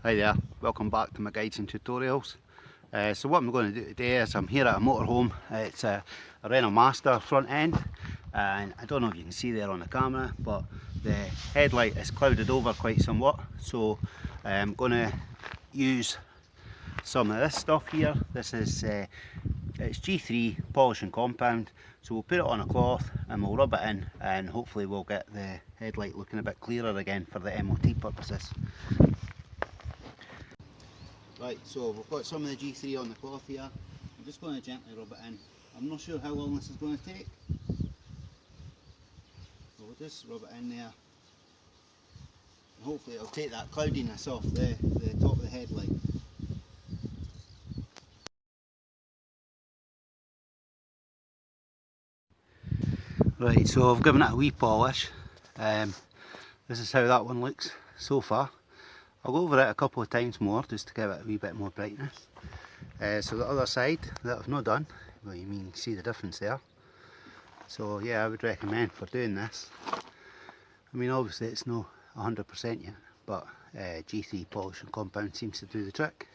Hi there, welcome back to my guides and tutorials. So what I'm going to do today is I'm here at a motorhome. It's a Renault Master front end, and I don't know if you can see there on the camera, but the headlight is clouded over quite somewhat. So I'm going to use some of this stuff here. This is it's G3 polish and compound, so we'll put it on a cloth and we'll rub it in, and hopefully we'll get the headlight looking a bit clearer again for the MOT purposes. Right, so we've got some of the G3 on the cloth here. I'm just going to gently rub it in. I'm not sure how long this is going to take. So we'll just rub it in there. And hopefully it'll take that cloudiness off the top of the headlight. Right, so I've given it a wee polish. This is how that one looks so far. I'll go over it a couple of times more just to give it a wee bit more brightness. So the other side that I've not done, well, you can see the difference there. So yeah, I would recommend for doing this. I mean, obviously it's not 100% yet, but G3 polish and compound seems to do the trick.